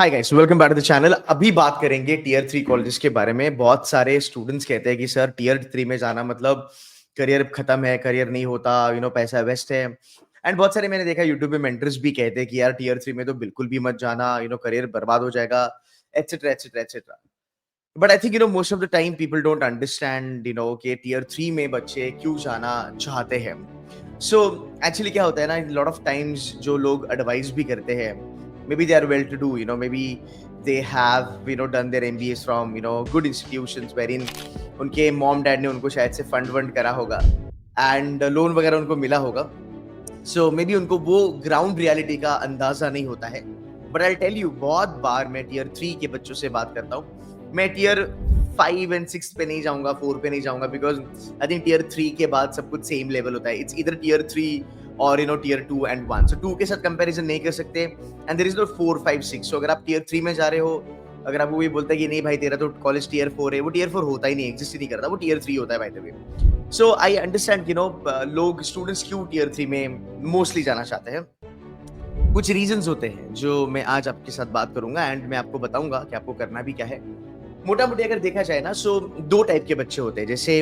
Hi guys, welcome back to the channel. अभी बात करेंगे टियर 3 कॉलेजेस के बारे में। बहुत सारे स्टूडेंट्स कहते हैं कि सर टियर 3 में जाना मतलब करियर खत्म है, करियर नहीं होता, पैसा वेस्ट है। एंड बहुत सारे मैंने देखा यूट्यूब पे मेंटर्स भी कहते हैं कि यार टियर 3 में तो बिल्कुल भी मत जाना, करियर बर्बाद हो जाएगा, etcetera etcetera etcetera. But I think most of the time people don't understand कि टियर 3 में बच्चे क्यों जाना चाहते हैं। सो एक्चुअली क्या होता है ना, लॉट ऑफ टाइम्स जो लोग एडवाइस भी करते हैं, maybe they are well to do, maybe they have done their MBAs from good institutions wherein उनके मॉम डैड ने उनको शायद से फंड वंड करा होगा एंड लोन वगैरह उनको मिला होगा। सो मे बी उनको वो ग्राउंड रियलिटी का अंदाजा नहीं होता है। बट आई टेल यू, बहुत बार मैं टियर 3 के बच्चों से बात करता हूँ। मैं टियर 5 एंड 6 पे नहीं जाऊंगा, 4 पे नहीं जाऊंगा, बिकॉज आई थिंक टियर 3 के बाद सब कुछ सेम लेवल होता है। इट्स इधर टियर 3 और टियर 2 एंड 1। सो 2 के साथ कंपैरिजन नहीं कर सकते एंड देयर इज नो 4 5 6। सो अगर आप टियर 3 में जा रहे हो, अगर आपको कोई बोलता है कि नहीं भाई तेरा तो कॉलेज टियर 4 है, वो टियर 4 होता ही नहीं, एग्जिस्ट ही नहीं करता, वो टियर 3 होता है by the way. So I understand लोग स्टूडेंट्स क्यों टियर 3 में मोस्टली जाना चाहते हैं। कुछ रीजंस होते हैं जो मैं आज आपके साथ बात करूंगा एंड मैं आपको बताऊंगा कि आपको करना भी क्या है। मोटा मोटी अगर देखा जाए ना, सो दो टाइप के बच्चे होते हैं। जैसे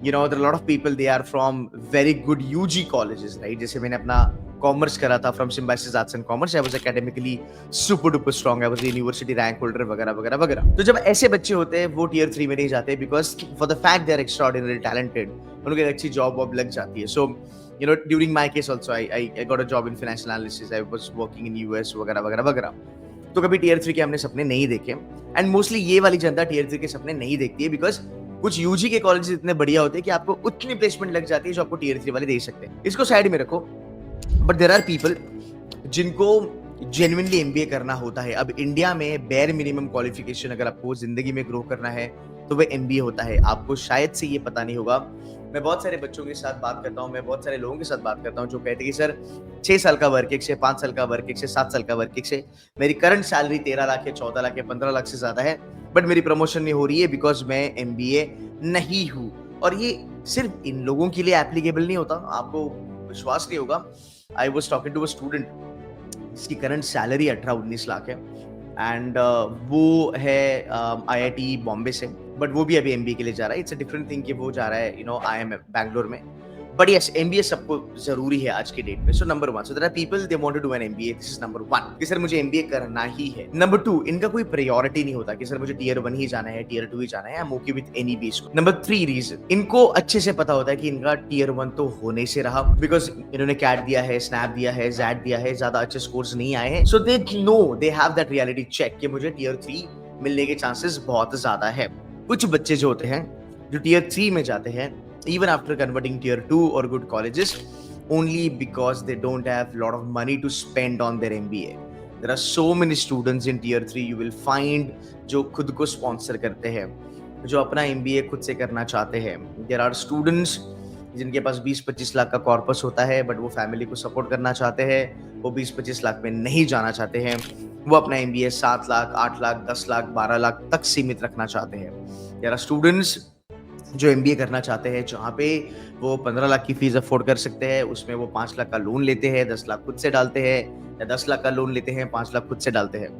there lot of people, they are from very good UG colleges, right. जैसे मैंने अपना कॉमर्स करा था फ्रॉम Symbiosis arts and commerce. I was academically super duper strong, I was university rank holder वगैरह वगैरह वगैरह। तो जब ऐसे बच्चे होते हैं वो टियर 3 में नहीं जाते, because for the fact they are extraordinary talented, उनको एक अच्छी जॉब वॉब लग जाती है। सो during my case also, I got a job in financial analysis. I was working in US वगैरह वगैरह वगैरह। तो कभी टियर 3 के हमने सपने नहीं देखे एंड मोस्टली ये वाली जनता टियर 3 के सपने नहीं देखती है, बिकॉज कुछ यूजी के कॉलेजेस इतने बढ़िया होते हैं कि आपको उतनी प्लेसमेंट लग जाती है जो आपको टियर 3 वाले दे सकते हैं। इसको साइड में रखो। बट देयर आर पीपल जिनको जेन्युइनली एमबीए करना होता है। अब इंडिया में बेयर मिनिमम क्वालिफिकेशन अगर आपको जिंदगी में ग्रो करना है तो वह एमबीए होता है। आपको शायद से ये पता नहीं होगा। मैं बहुत सारे बच्चों के साथ बात करता हूँ, मैं बहुत सारे लोगों के साथ बात करता हूँ जो कहते हैं कि सर 6 साल का वर्क एक्स है, 5 साल का वर्क एक्स है, 7 साल का वर्क एक्स है, मेरी करंट सैलरी 13 लाख है, 14 लाख है, 15 लाख से ज्यादा है, बट मेरी प्रमोशन नहीं हो रही है बिकॉज मैं एमबीए नहीं हूँ। और ये सिर्फ इन लोगों के लिए एप्लीकेबल नहीं होता, आपको विश्वास नहीं होगा। I was talking to a student जिसकी करंट सैलरी 18-19 लाख है एंड वो है आईआईटी बॉम्बे से, बट वो भी अभी एमबीए के लिए जा रहा है। इट्स अ डिफरेंट थिंग कि वो जा रहा है आईएम बैंगलोर में। बट यस, एमबीए सबको जरूरी है आज के डेट में। So number 1, so there are people they want to do an MBA. This is number 1 कि सर मुझे एमबीए करना ही है। नंबर 2, इनका कोई प्रायोरिटी नहीं होता कि सर मुझे टियर 1 ही जाना है, टियर 2 ही जाना है, I am okay with any B school. Number 3 reason, इनको अच्छे से पता होता है कि इनका टियर 1 तो होने से रहा, बिकॉज इन्होंने कैट दिया है, स्नैप दिया है, जैट दिया है, ज्यादा अच्छे स्कोर्स नहीं आए हैं। So they know, they have that reality check कि मुझे टियर 3 मिलने के चांसेस बहुत ज्यादा है। कुछ बच्चे जो होते हैं जो टियर 3 में जाते हैं even after converting tier 2 or good colleges, only because they don't have a lot of money to spend on their MBA. There are so many students in tier 3 you will find जो खुद को sponsor करते हैं, जो अपना MBA खुद से करना चाहते हैं। There are students जिनके पास 20-25 लाख का कॉर्पस होता है, बट वो फैमिली को सपोर्ट करना चाहते हैं, वो 20-25 लाख में नहीं जाना चाहते हैं, वो अपना MBA 7 लाख, 8 लाख, 10 लाख, 12 लाख तक सीमित रखना चाहते हैं। There are students जो एमबीए करना चाहते हैं जहाँ पे वो 15 लाख की फीस अफोर्ड कर सकते हैं, उसमें वो 5 लाख का लोन लेते हैं, 10 लाख खुद से डालते हैं, या 10 लाख का लोन लेते हैं, 5 लाख खुद से डालते हैं।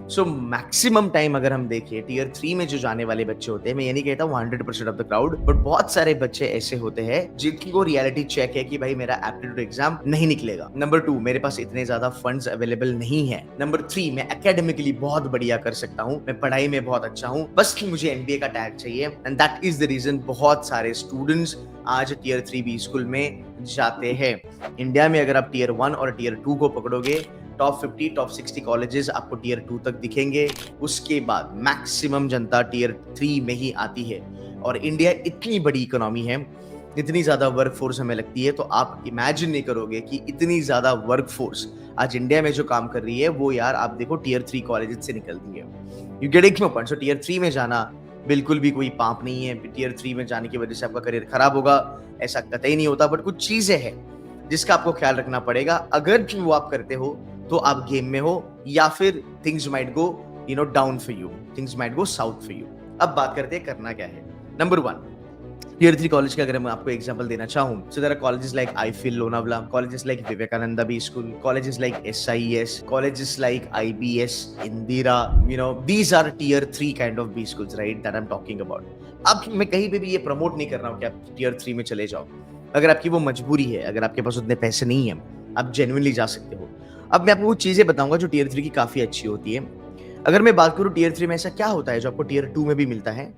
सो मैक्सिमम टाइम अगर हम देखें टियर 3 में जो जाने वाले बच्चे होते हैं, मैं ये नहीं कहता हूँ 100% ऑफ द क्राउड, बट बहुत सारे बच्चे ऐसे होते हैं जिनको रियलिटी चेक है कि भाई मेरा एप्टीट्यूड एग्जाम नहीं निकलेगा। नंबर 2, मेरे पास इतने ज्यादा फंड्स अवेलेबल नहीं है। नंबर 3, मैं एकेडमिकली बहुत बढ़िया कर सकता हूँ, मैं पढ़ाई में बहुत अच्छा हूँ, बस कि मुझे एमबीए का टैग चाहिए। And that is the reason बहुत सारे स्टूडेंट्स आज टियर 3 बी स्कूल में जाते हैं। इंडिया में अगर आप टियर 1 और टियर 2 को पकड़ोगे, टॉप 50 टॉप 60 कॉलेजेस आपको टियर 2 तक दिखेंगे। उसके बाद मैक्सिमम जनता टियर 3 में ही आती है। और इंडिया इतनी बड़ी इकोनॉमी है, इतनी ज्यादा वर्क फोर्स हमें लगती है, तो आप इमेजिन नहीं करोगे कि इतनी ज्यादा वर्क फोर्स आज इंडिया में जो काम कर रही है वो यार आप देखो टियर 3 कॉलेजेस से निकलती है। You getting my point? So tier 3 में जाना बिल्कुल भी कोई पाप नहीं है। टियर 3 में जाने की वजह से आपका करियर खराब होगा, ऐसा कतई नहीं होता। बट कुछ चीजें हैं जिसका आपको ख्याल रखना पड़ेगा। अगर वो आप करते हो तो आप गेम में हो, या फिर things might go down for you, things might go south for you. अब बात करते हैं करना क्या है। नंबर 1, टियर 3 कॉलेज का अगर मैं आपको एग्जांपल देना चाहूँ, so there are colleges like आईफिल Lonavala, colleges like Vivekananda B school, colleges like SIS, colleges like IBS, Indira, these are tier 3 kind of B schools, right, that I'm talking about. अब मैं कहीं पे भी ये प्रमोट नहीं कर रहा हूँ कि आप टियर 3 में चले जाओ। अगर आपकी वो मजबूरी है, अगर आपके पास उतने पैसे नहीं है, आप जेन्युइनली जा सकते हो। अब मैं आपको कुछ चीजें बताऊंगा जो टियर 3 की काफी अच्छी होती है। अगर मैं बात करूँ टियर 3 में ऐसा क्या होता है जो आपको टियर 2 में भी मिलता है।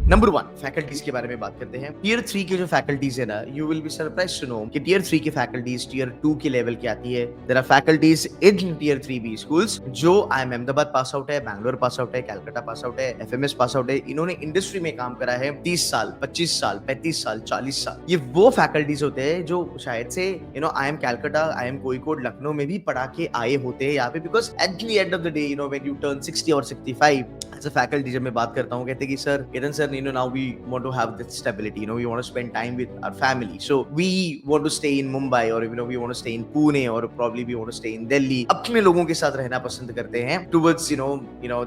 नंबर 1 फैकल्टीज के बारे में बात करते हैं। टियर 3 के जो फैकल्टीज है ना, you will be surprised to know कि टियर 3 की फैकल्टीज टियर 2 के लेवल की आती है। There are faculties in tier 3 B schools जो आईएम अहमदाबाद पास आउट है, बैंगलोर पास आउट है, कलकत्ता पास आउट है, एफएमएस पास आउट है। इन्होंने इंडस्ट्री में काम करा है 30 साल, 25 साल, 35 साल, 40 साल। ये वो फैकल्टीज होते हैं जो शायद से आईएम कलकत्ता, आईएम कोझिकोड, लखनऊ में भी पढ़ा के आए होते हैं यहाँ पे, because at the end of the day when U turn 60 और 65 एज अ फैकल्टी, जब मैं बात करता हूँ, कहते हैं कि sir Ketan sir, now we want to have this stability, we want to spend time with our family, so we want to stay in Mumbai, or we want to stay in Pune, or probably we want to stay in Delhi. अपने लोगों के साथ रहना पसंद करते हैं towards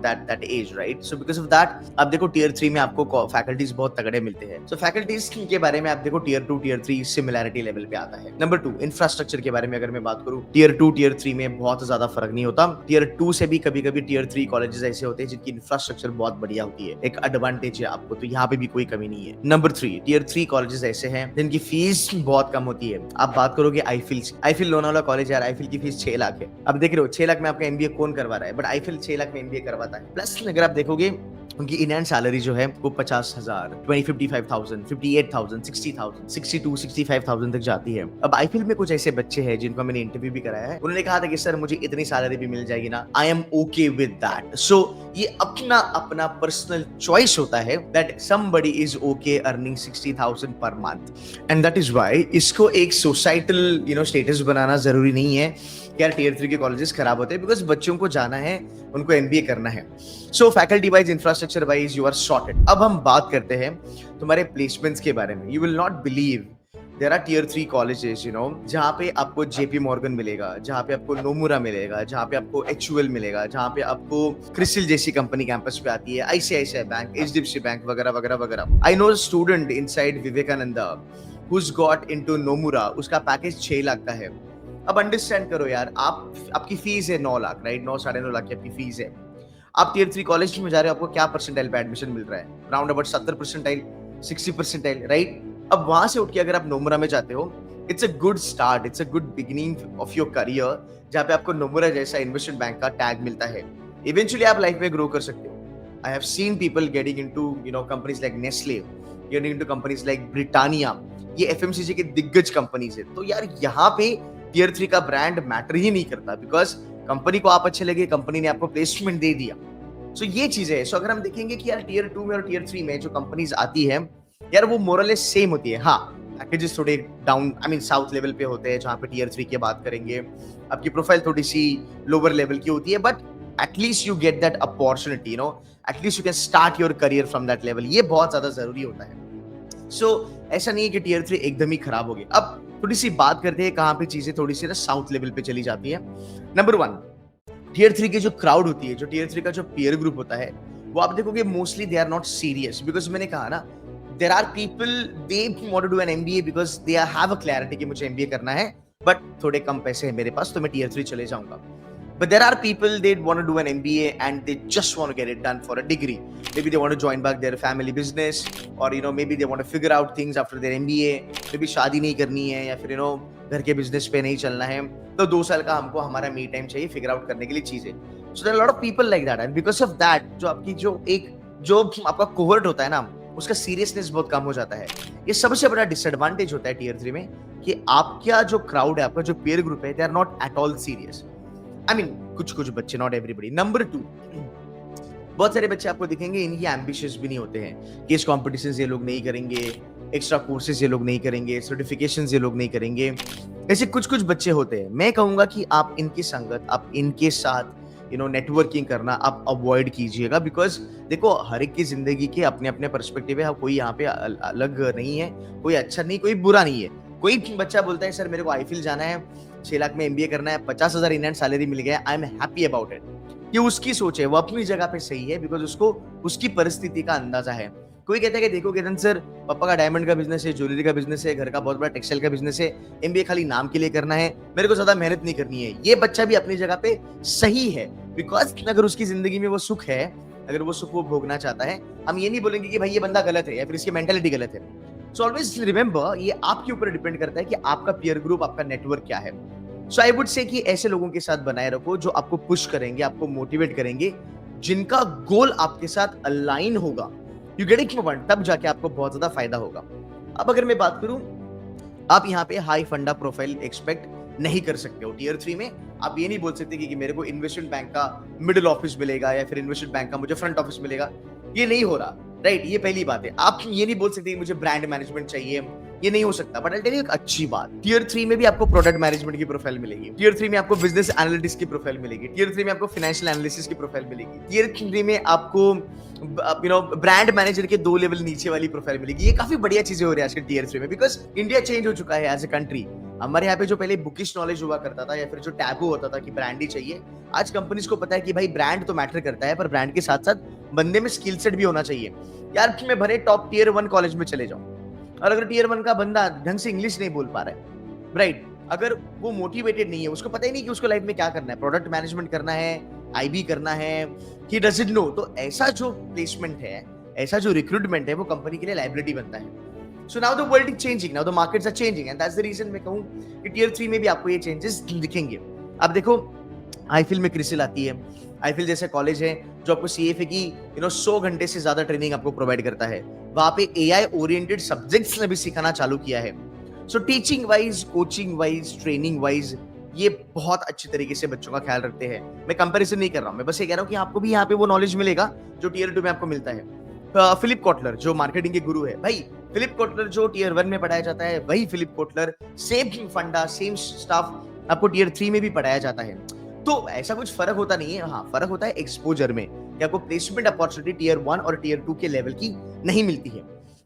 that age, right? So because of that, आप देखो tier 3 में आपको फैकल्टीज बहुत तगड़े मिलते हैं। So फैकल्टीज के बारे में आप देखो tier 2 tier 3 सिमिलैरिटी लेवल पे आता है। नंबर 2 इंफ्रास्ट्रक्चर के बारे में अगर मैं बात करूं, tier 2 tier 3 में बहुत ज्यादा फर्क नहीं होता। tier 2 से भी कभी-कभी tier 3 कॉलेजेस ऐसे होते हैं जिनकी इंफ्रास्ट्रक्चर बहुत बढ़िया होती है, एक एडवांटेज है आपको, तो यहाँ पे भी कोई कमी नहीं है। नंबर 3 टियर 3 कॉलेजेस ऐसे हैं जिनकी फीस बहुत कम होती है। आप बात करोगे आईफिल लोनावला कॉलेज, यार आईफिल की फीस 6 लाख है। अब देख रहे हो 6 लाख में आपका एमबीए कौन करवा रहा है, बट आईफिल 6 लाख में एमबीए करवाता है। प्लस अगर आप देखोगे उनकी इन हैंड सैलरी जो है वो 50,000, 55,000, 58,000, 60,000, 62, 65,000 तक जाती है। अब आईफिल में कुछ ऐसे बच्चे हैं जिनको मैंने इंटरव्यू भी कराया है, उन्होंने कहा था कि सर मुझे इतनी सैलरी भी मिल जाएगी ना, I am okay with that. So ये अपना अपना पर्सनल चॉइस होता है that somebody is okay earning 60,000 per month, and that is why इसको एक सोसाइटल स्टेटस बनाना जरूरी नहीं है कि यार टियर 3 के कॉलेजेस खराब होते हैं, बिकॉज बच्चों को जाना है, उनको एमबीए करना है। So faculty wise, infrastructure wise you are sorted. अब हम बात करते हैं तुम्हारे प्लेसमेंट्स के बारे में। You will not believe there are tier 3 colleges जहाँ पे आपको जेपी मॉर्गन मिलेगा, जहाँ पे आपको नोमुरा मिलेगा, जहाँ पे आपको एचयूएल मिलेगा, जहाँ पे आपको क्रिसिल जैसी कंपनी कैंपस पे आती है, आईसीआईसीआई बैंक, एचडीएफसी बैंक वगैरह वगैरह वगैरह। I know student inside Vivekananda who's got into Nomura, उसका पैकेज 6 लाख का है। अब अंडरस्टैंड करो यार, आपकी फीस है 9 लाख, राइट, 9 साढ़े 9 लाख की आपकी फीस है। आप टियर 3 कॉलेज में जा रहे हो, आपको क्या परसेंटाइल पे एडमिशन मिल रहा है? Round about 70 percentile, 60 percentile, right. अब वहां से उठ के अगर आप नोमुरा में जाते हो, it's a good start, it's a good beginning of your career, जहाँ पे आपको नोमुरा जैसा इन्वेस्टमेंट बैंक का टैग मिलता है। इवेंचुअली आप लाइफ में ग्रो कर सकते हो। I have seen people getting into companies like Nestle, getting into companies like Britannia, ये एफएमसीजी के दिग्गज कंपनीज है। तो यार यहाँ पे टियर 3 का ब्रांड मैटर ही नहीं करता, बिकॉज कंपनी को आप अच्छे लगे, कंपनी ने आपको प्लेसमेंट दे दिया। सो ये चीजें है। सो अगर हम देखेंगे कि यार टियर 2 में और टियर 3 में जो कंपनीज आती है, यार वो मोरलेस सेम होती है। हाँ, पैकेजेस थोड़े down, I mean south level पे होते हैं, जहाँ पे टियर 3 की बात करेंगे आपकी प्रोफाइल थोड़ी सी लोअर लेवल की होती है, but at least you get that opportunity, at least you can start your career from that level. ये बहुत ज्यादा जरूरी होता है। सो ऐसा नहीं है कि टियर 3 एकदम ही खराब हो गई। अब थोड़ी सी बात करते हैं कहाँ पे चीजें थोड़ी सी ना साउथ लेवल पे चली जाती है। नंबर 1 टियर 3 की जो क्राउड होती है, जो टियर 3 का जो पीयर ग्रुप होता है, वो आप देखोगे mostly they are not serious, because मैंने कहा ना, there are people they want to do an MBA because they have a clarity कि मुझे एमबीए करना है, बट थोड़े कम पैसे हैं मेरे पास, तो मैं टियर 3 चले जाऊंगा। But there are people, they want to do an MBA and they just want to get it done for a degree. Maybe they want to join back their family business, or maybe they want to figure out things after their MBA. Maybe शादी नहीं करनी है, या फिर घर के business पे नहीं चलना है, तो 2 साल का हमको हमारा मी टाइम चाहिए फिगर आउट करने के लिए चीजें। So there are a lot of people like that, and because of that, जो आपकी जो आपका कोहर्ट होता है ना, उसका सीरियसनेस बहुत कम हो जाता है। ये सबसे बड़ा डिसएडवांटेज होता है टियर 3 में, कि आपका जो क्राउड है, आपका जो पीयर ग्रुप है, they are not at all serious. I mean कुछ बच्चे, नॉट एवरीबडी। नंबर 2, बहुत सारे बच्चे आपको दिखेंगे इनकी एम्बिशियस भी नहीं होते हैं कि इस कॉम्पिटिशन ये लोग नहीं करेंगे, एक्स्ट्रा कोर्सेज ये लोग नहीं करेंगे, सर्टिफिकेशंस ये लोग नहीं करेंगे। ऐसे कुछ बच्चे होते हैं। मैं कहूंगा कि आप इनकी संगत, आप इनके साथ नेटवर्किंग करना आप अवॉइड कीजिएगा, बिकॉज देखो हर एक की जिंदगी के अपने अपने पर्सपेक्टिव है, कोई यहाँ पे अलग नहीं है, कोई अच्छा नहीं, कोई बुरा नहीं है। कोई बच्चा बोलता है सर मेरे को आईफिल जाना है, 6 लाख में एमबीए करना है, 50,000 इन हैंड सैलरी मिल गया, I am happy about it. ये उसकी सोच है, वो अपनी जगह पे सही है, बिकॉज उसको उसकी परिस्थिति का अंदाजा है। कोई कहता है कि देखो केतन सर, पापा का डायमंड का बिजनेस है, ज्वेलरी का बिजनेस है, घर का बहुत बड़ा टेक्सटाइल का बिजनेस है, एमबीए खाली नाम के लिए करना है, मेरे को ज्यादा मेहनत नहीं करनी है। ये बच्चा भी अपनी जगह पे सही है, बिकॉज अगर उसकी जिंदगी में वो सुख है, अगर वो सुख वो भोगना चाहता है, हम ये नहीं बोलेंगे कि भाई ये बंदा गलत है या फिर इसकी मेंटेलिटी गलत है। सो ऑलवेज रिमेंबर, ये आपके ऊपर डिपेंड करता है कि आपका पीयर ग्रुप, आपका नेटवर्क क्या है। सो आई वुड से कि ऐसे लोगों के साथ बनाए रखो जो आपको पुश करेंगे, आपको मोटिवेट करेंगे, जिनका गोल आपके साथ अलाइन होगा। यू गेट इट पॉइंट, तब जाके आपको बहुत ज्यादा फायदा होगा। अब अगर मैं बात करूं, आप यहाँ पे हाई फंडा प्रोफाइल एक्सपेक्ट नहीं कर सकते हो टियर 3 में। आप ये नहीं बोल सकते कि मेरे को इन्वेस्टमेंट बैंक का मिडिल ऑफिस मिलेगा या फिर इन्वेस्टमेंट बैंक का मुझे फ्रंट ऑफिस मिलेगा, ये नहीं हो रहा, राइट? ये पहली बात है। आप ये नहीं बोल सकते कि मुझे ब्रांड मैनेजमेंट चाहिए, ये नहीं हो सकता। बट आई टेल यू एक अच्छी बात, टियर 3 में भी आपको प्रोडक्ट मैनेजमेंट की प्रोफाइल मिलेगी, टियर 3 में आपको बिजनेस एनालिटिक्स की प्रोफाइल मिलेगी, टियर 3 में आपको फाइनेंशियल एनालिसिस की प्रोफाइल मिलेगी, टियर 3 में आपको ब्रांड मैनेजर के 2 लेवल नीचे वाली प्रोफाइल मिलेगी। ये काफी बढ़िया चीजें हो रही है आजकल टियर 3 में, बिकॉज इंडिया चेंज हो चुका है एज ए कंट्री। हमारे यहाँ पे जो पहले बुकिश नॉलेज हुआ करता था या फिर जो टैबू होता था कि ब्रांड ही चाहिए, आज कंपनीज को पता है कि भाई ब्रांड तो मैटर करता है, पर ब्रांड के साथ साथ बंदे में स्किल सेट भी होना चाहिए। यार मैं भरे टॉप टियर 1 कॉलेज में चले जाऊं, और अगर टियर 1 का बंदा ढंग से इंग्लिश नहीं बोल पा रहा है, राइट, अगर वो मोटिवेटेड नहीं है, उसको पता ही नहीं कि उसको लाइफ में क्या करना है, प्रोडक्ट मैनेजमेंट करना है, आईबी करना है, ही डजंट नो, तो ऐसा जो प्लेसमेंट है, ऐसा जो रिक्रूटमेंट है, वो कंपनी के लिए लायबिलिटी बनता है। So now the world is changing, now the markets are changing, and that's the reason मैं कहूं कि टियर 3 में भी आपको ये चेंजेस दिखेंगे। अब देखो, आईफिल में क्रिसिल आती है, आईफिल जैसे कॉलेज है जो आपको सीएफए की 100 घंटे से ज्यादा ट्रेनिंग आपको प्रोवाइड करता है। वहां पे एआई ओरिएंटेड सब्जेक्ट्स ने भी सिखाना चालू किया है। So teaching wise, coaching wise, training wise ये बहुत अच्छी तरीके से बच्चों का ख्याल रखते हैं। मैं कंपैरिजन नहीं कर रहा हूं, मैं बस ये कह रहा हूं कि आपको भी यहाँ पे वो नॉलेज मिलेगा जो टियर 2 में आपको मिलता है। फिलिप कॉटलर जो मार्केटिंग के गुरु है, भाई फिलिप कॉटलर जो टियर 1 में पढ़ाया जाता है, वही फिलिप कॉटलर सेम फंडा, सेम स्टाफ आपको टियर 3 में भी पढ़ाया जाता है। तो ऐसा कुछ फर्क होता नहीं है। हाँ, फर्क होता है एक्सपोजर में, कि आपको प्लेसमेंट अपॉर्चुनिटी टियर 1 और टियर 2 के लेवल की नहीं मिलती है।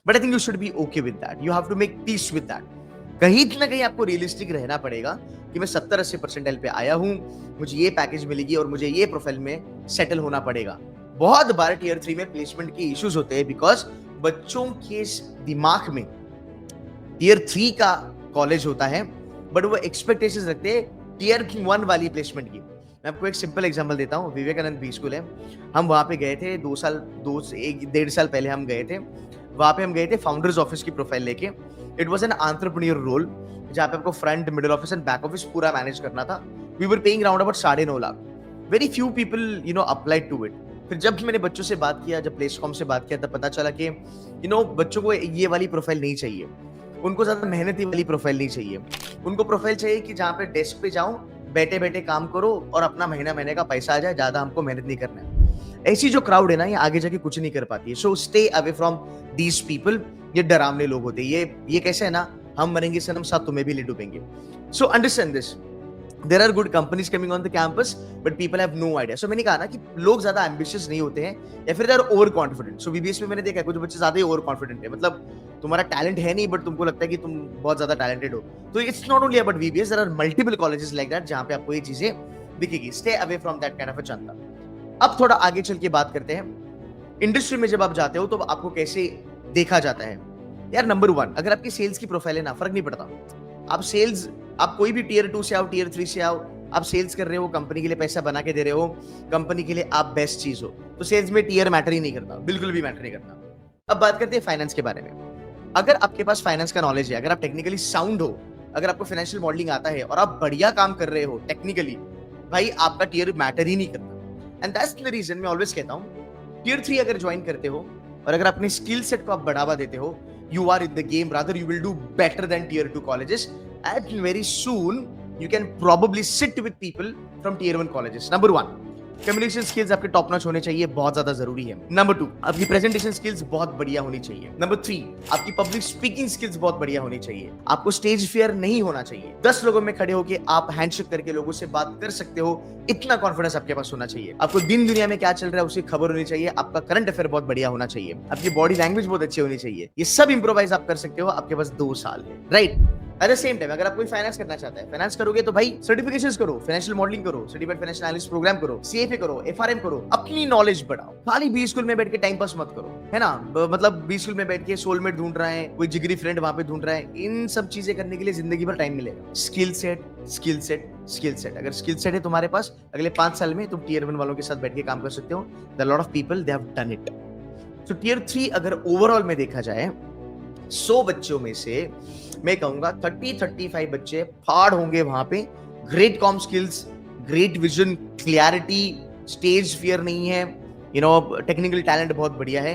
But I think you should be okay with that, you have to make peace with that. कहीं ना कहीं आपको रियलिस्टिक रहना पड़ेगा कि मैं 70-80 परसेंटाइल पे आया हूं, मुझे ये पैकेज मिलेगी और मुझे ये प्रोफाइल में सेटल होना पड़ेगा। बहुत बार टियर 3 में प्लेसमेंट के इश्यूज होते हैं, बिकॉज बच्चों के दिमाग में टियर 3 का कॉलेज होता है, बट वो एक्सपेक्टेशंस रखते हैं टियर 1 वाली प्लेसमेंट की। मैं आपको एक सिंपल एग्जांपल देता हूँ, विवेकानंद बी स्कूल है, हम वहां पे गए थे 1.5 साल पहले हम गए थे। वहां पे हम गए थे फाउंडर्स ऑफिस की प्रोफाइल लेके। It was an entrepreneur role, जहाँ पे आपको front, middle office and back office पूरा मैनेज करना था। We were paying round about 9.5 lakh. Very few people applied to it. फिर जब मैंने बच्चों से बात किया, जब प्लेसकॉम से बात किया, तब पता चला कि बच्चों को ये वाली प्रोफाइल नहीं चाहिए, उनको ज्यादा मेहनती वाली प्रोफाइल नहीं चाहिए। उनको प्रोफाइल चाहिए कि जहाँ पे डेस्क पे जाऊं, बैठे बैठे काम करो और अपना महीने का पैसा आ जाए, ज्यादा हमको मेहनत नहीं करना है। ऐसी जो क्राउड है ना, ये आगे जाके कुछ नहीं कर पाती है। So stay away from these people. ये डरावने लोग होते हैं। ये कैसे है ना, हम मरेंगे सनम, साथ तुम्हें भी ले डूबेंगे। So understand this, there are good companies coming on the campus, but people have no idea. So मैंने कहा ना कि लोग ज्यादा एम्बिशियस नहीं होते हैं या फिर they are over confident. So BBS में मैंने देखा कुछ बच्चे ज्यादा ही ओवर कॉन्फिडेंट है, मतलब तुम्हारा टैलेंट है नहीं, बट तुमको लगता है कि तुम बहुत ज्यादा टैलेंटेड हो। तो it's not only about BBS, there are multiple colleges like that जहां पे आपको ये चीजें दिखेगी। Stay away from that kind of a जनता। अब थोड़ा आगे चल के बात करते हैं, इंडस्ट्री में जब आप जाते हो तो आपको कैसे देखा जाता है। यार नंबर 1, अगर आपकी सेल्स की प्रोफाइल है ना, फर्क नहीं पड़ता। आप कोई भी टियर 2 से आओ, टियर 3 से आओ, आप सेल्स कर रहे हो, कंपनी के लिए पैसा बना के दे रहे हो, कंपनी के लिए आप बेस्ट चीज हो, तो सेल्स में टियर मैटर ही नहीं करता, बिल्कुल भी मैटर नहीं करता। अब बात करते हैं फाइनेंस के बारे में। अगर आपके पास फाइनेंस का नॉलेज है, अगर आप टेक्निकली साउंड हो, अगर आपको फाइनेंशियल मॉडलिंग आता है और आप बढ़िया काम कर रहे हो टेक्निकली, भाई आपका टियर मैटर ही नहीं करता। एंड दैट्स द रीजन मैं ऑलवेज कहता हूं, टियर 3 अगर ज्वाइन करते हो और अगर अपने स्किल सेट को आप बढ़ावा देते हो, you are in the game, rather you will do better than tier 2 colleges, and very soon you can probably sit with people from tier 1 colleges. Number 1, communication skills आपके टॉप नॉच होने चाहिए, बहुत ज्यादा जरूरी है। नंबर 2, आपकी presentation skills बहुत बढ़िया होनी चाहिए। नंबर 3, आपकी पब्लिक स्पीकिंग स्किल्स बहुत बढ़िया होनी चाहिए। आपको स्टेज फियर नहीं होना चाहिए। 10 लोगों में खड़े होकर आप हैंडशेक करके लोगों से बात कर सकते हो, इतना कॉन्फिडेंस आपके पास होना चाहिए। आपको दिन दुनिया में क्या चल रहा है उसकी खबर होनी चाहिए। आपका करंट अफेयर बहुत बढ़िया होना चाहिए। आपकी बॉडी लैंग्वेज बहुत अच्छी होनी चाहिए। ये सब इंप्रोवाइज आप कर सकते हो, आपके पास 2 साल है, right? At the same time अगर आप कोई फाइनेंस करना चाहता है, फाइनेंस करोगे तो भाई सर्टिफिकेशंस करो, फाइनेंशियल मॉडलिंग करो, सर्टिफाइड फाइनेंशियल एनालिस्ट प्रोग्राम करो, सीएफए करो, एफआरएम करो, अपनी नॉलेज बढ़ाओ। खाली बी स्कूल में बैठ के टाइम पास मत करो, है ना। मतलब बी स्कूल में बैठ के सोलमेट ढूंढ रहा है, कोई जिगरी फ्रेंड वहां पे ढूंढ रहा है, इन सब चीजें करने के लिए जिंदगी भर टाइम मिलेगा। Skill set, skill set, skill set. अगर स्किल सेट है तुम्हारे पास, अगले 5 साल में तुम टियर 1 वालों के साथ बैठ के काम कर सकते हो। The lot of people they have done it. तो टियर 3 अगर ओवरऑल में देखा जाए 100 बच्चों में से मैं कहूंगा 30-35 बच्चे फाड़ होंगे वहां पे। Great com skills, great vision, clarity, stage fear नहीं है, टेक्निकल टैलेंट बहुत बढ़िया है।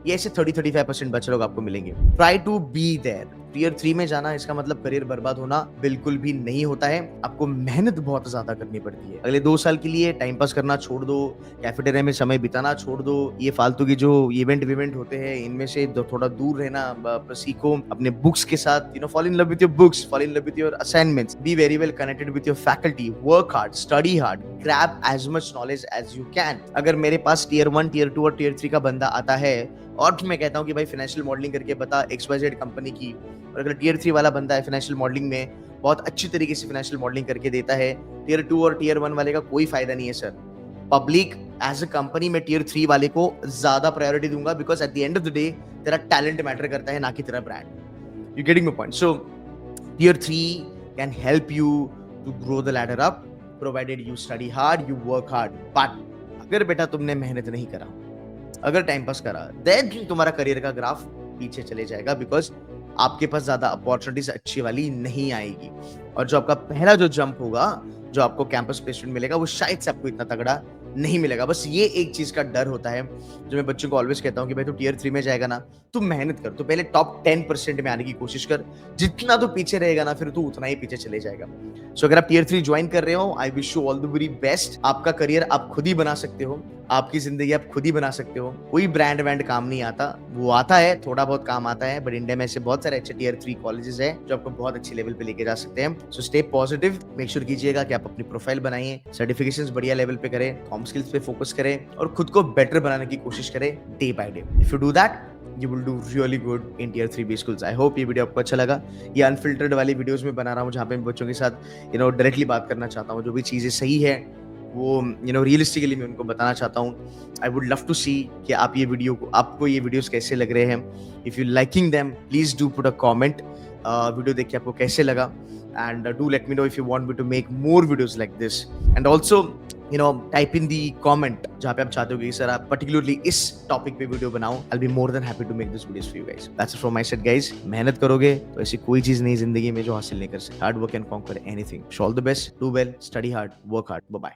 ये ऐसे 30-35% बच्चे लोग आपको मिलेंगे। Try to be there. Tier 3 में जाना इसका मतलब करियर बर्बाद होना बिल्कुल भी नहीं होता है। आपको मेहनत बहुत ज्यादा करनी पड़ती है। अगले 2 साल के लिए टाइम पास करना छोड़ दो, कैफेटेरिया में समय बिताना छोड़ दो, ये फालतू की जो इवेंट होते हैं इनमें से थोड़ा दूर रहना सीखो। अपने बुक्स के साथ fall in love with your books, fall in love with your assignments, be very well connected with your faculty, work hard, study hard, grab as much knowledge as you can. अगर मेरे पास tier 1, tier 2 और tier 3 का बंदा आता है और मैं कहता हूँ कि भाई फाइनेंशियल मॉडलिंग करके बता XYZ कंपनी की, और अगर टियर 3 वाला बंदा है फाइनेंशियल मॉडलिंग में बहुत अच्छी तरीके से फाइनेंशियल मॉडलिंग करके देता है, टियर 2 और टियर 1 वाले का कोई फायदा नहीं है sir. Public as a company में टियर 3 वाले को ज्यादा प्रायोरिटी दूंगा, because at the end of the day तेरा टैलेंट मैटर करता है, ना कि तेरा brand. You getting my point? So tier 3 can help you to grow the ladder up, provided you study hard, you work hard. But अगर बेटा तुमने मेहनत नहीं करा, अगर टाइम पास करा, देन तुम्हारा करियर का ग्राफ पीछे चले जाएगा, बिकॉज आपके पास ज्यादा अपॉर्चुनिटीज अच्छी वाली नहीं आएगी। और जो आपका पहला जो जंप होगा, जो आपको कैंपस प्लेसमेंट मिलेगा, वो शायद से आपको इतना तगड़ा नहीं मिलेगा। बस ये एक चीज का डर होता है जो मैं बच्चों को ऑलवेज कहता हूँ कि भाई तू टियर 3 में जाएगा ना, तू मेहनत कर, तो पहले टॉप 10% में आने की कोशिश कर। जितना तू पीछे रहेगा ना, फिर तू उतना ही पीछे चले जाएगा। सो अगर आप टियर 3 ज्वाइन कर रहे हो, I wish you all the very best. आपका करियर आप खुद ही बना सकते हो, आपकी जिंदगी आप खुद ही बना सकते हो। कोई ब्रांड वैंड काम नहीं आता, वो आता है थोड़ा बहुत काम आता है, बट इंडिया में ऐसे बहुत सारे अच्छे टियर 3 कॉलेजेस है जो आपको बहुत अच्छे लेवल पे लेके जा सकते हैं। So stay positive, make sure कीजिएगा कि आप अपनी प्रोफाइल बनाइए, सर्टिफिकेशंस बढ़िया लेवल पे करें, कॉम स्किल्स पे फोकस करें और खुद को बेटर बनाने की कोशिश करें day by day. If you do that, you will do really good in tier 3 B schools. I hope ये वीडियो आपको अच्छा लगा। ये अनफिल्टर्ड वाली वीडियोस में बना रहा हूँ जहाँ पे मैं बच्चों के साथ डायरेक्टली बात करना चाहता हूँ। जो भी चीज़ें सही है वो रियलिस्टिकली मैं उनको बताना चाहता हूँ। आई वुड लव टू सी कि आप ये वीडियो को, आपको ये वीडियोस कैसे लग रहे हैं। If you liking them, please do put a comment, video देख के आपको कैसे लगा, and do let me know if you want me to make more videos like this. And also type in the comment जहाँ पे आप चाहते हो कि सर आप particularly इस टॉपिक पे वीडियो बनाओ। I'll be more than happy to make this videos for you guys. That's it from my side guys. मेहनत करोगे तो ऐसी कोई चीज नहीं जिंदगी में जो हासिल नहीं कर सकते। Hard work can conquer anything. Wish all the best, do well, study hard, work hard. Bye bye.